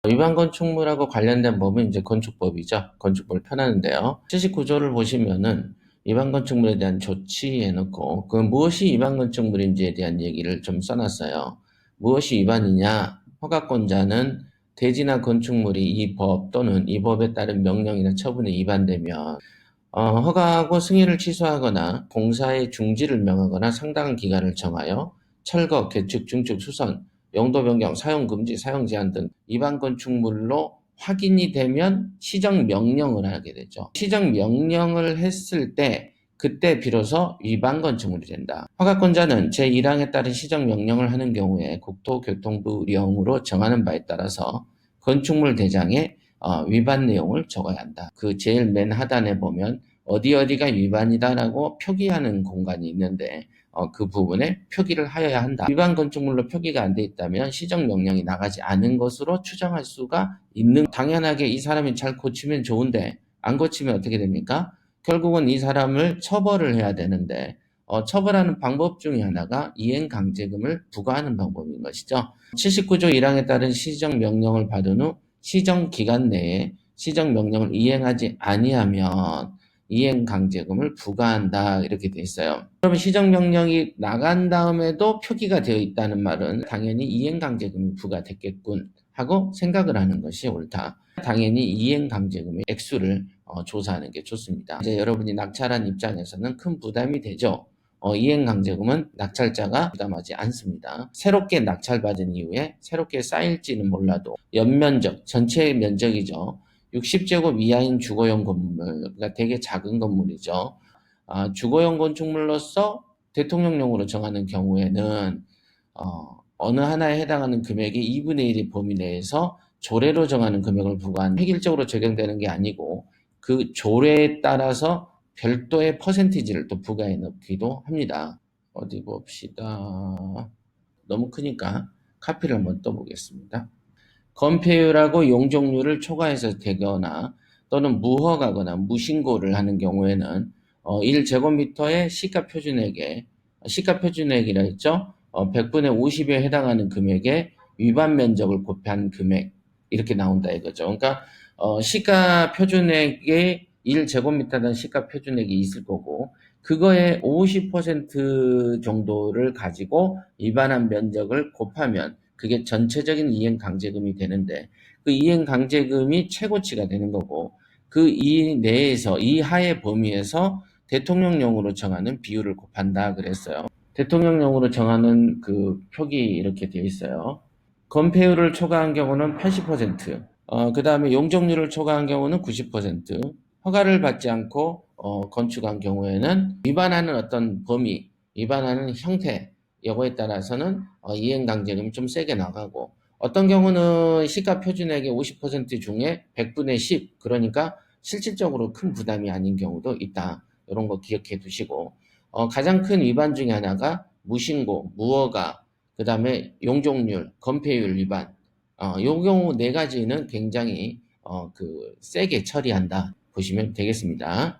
위반 건축물하고 관련된 법은 이제 건축법이죠. 건축법을 펴놨는데요. 79조를 보시면은 위반 건축물에 대한 조치 해놓고 그 무엇이 위반 건축물인지에 대한 얘기를 좀 써놨어요. 무엇이 위반이냐? 허가권자는 대지나 건축물이 이 법 또는 이 법에 따른 명령이나 처분에 위반되면 허가하고 승인을 취소하거나 공사의 중지를 명하거나 상당한 기간을 정하여 철거, 개축, 중축, 수선, 용도 변경, 사용 금지, 사용 제한 등 위반 건축물로 확인이 되면 시정 명령을 하게 되죠. 시정 명령을 했을 때 그때 비로소 위반 건축물이 된다. 허가권자는 제1항에 따른 시정 명령을 하는 경우에 국토교통부령으로 정하는 바에 따라서 건축물 대장에 위반 내용을 적어야 한다. 그 제일 맨 하단에 보면 어디가 위반이다라고 표기하는 공간이 있는데 그 부분에 표기를 하여야 한다. 위반 건축물로 표기가 안 돼 있다면 시정명령이 나가지 않은 것으로 추정할 수가 있는. 당연하게 이 사람이 잘 고치면 좋은데 안 고치면 어떻게 됩니까? 결국은 이 사람을 처벌을 해야 되는데 처벌하는 방법 중에 하나가 이행강제금을 부과하는 방법인 것이죠. 79조 1항에 따른 시정명령을 받은 후 시정기간 내에 시정명령을 이행하지 아니하면 이행강제금을 부과한다 이렇게 돼 있어요. 그러면 시정명령이 나간 다음에도 표기가 되어 있다는 말은 당연히 이행강제금이 부과됐겠군 하고 생각을 하는 것이 옳다. 당연히 이행강제금의 액수를 조사하는 게 좋습니다. 이제 여러분이 낙찰한 입장에서는 큰 부담이 되죠. 이행강제금은 낙찰자가 부담하지 않습니다. 새롭게 낙찰받은 이후에 새롭게 쌓일지는 몰라도 연면적, 전체 면적이죠. 60제곱 이하인 주거용 건물, 그러니까 되게 작은 건물이죠. 주거용 건축물로서 대통령령으로 정하는 경우에는 어느 하나에 해당하는 금액의 2분의 1의 범위 내에서 조례로 정하는 금액을 부과한 획일적으로 적용되는 게 아니고 그 조례에 따라서 별도의 퍼센티지를 또 부과해 놓기도 합니다. 어디 봅시다. 너무 크니까 카피를 한번 떠보겠습니다. 건폐율하고 용적률을 초과해서 되거나 또는 무허가거나 무신고를 하는 경우에는 1제곱미터의 시가 표준액이라 했죠. 100분의 50에 해당하는 금액의 위반 면적을 곱한 금액 이렇게 나온다 이거죠. 그러니까 시가 표준액의 1제곱미터당 시가 표준액이 있을 거고 그거의 50% 정도를 가지고 위반한 면적을 곱하면 그게 전체적인 이행강제금이 되는데 그 이행강제금이 최고치가 되는 거고 그 내에서 이 하의 범위에서 대통령령으로 정하는 비율을 곱한다 그랬어요. 대통령령으로 정하는 그 표기 이렇게 되어 있어요. 건폐율을 초과한 경우는 80%, 그 다음에 용적률을 초과한 경우는 90%, 허가를 받지 않고 건축한 경우에는 위반하는 어떤 범위, 위반하는 형태, 요거에 따라서는 이행강제금이 좀 세게 나가고 어떤 경우는 시가 표준액의 50% 중에 100분의 10, 그러니까 실질적으로 큰 부담이 아닌 경우도 있다. 이런 거 기억해 두시고 가장 큰 위반 중에 하나가 무신고, 무허가, 그 다음에 용적률, 건폐율 위반. 요 경우 네 가지는 굉장히 세게 처리한다 보시면 되겠습니다.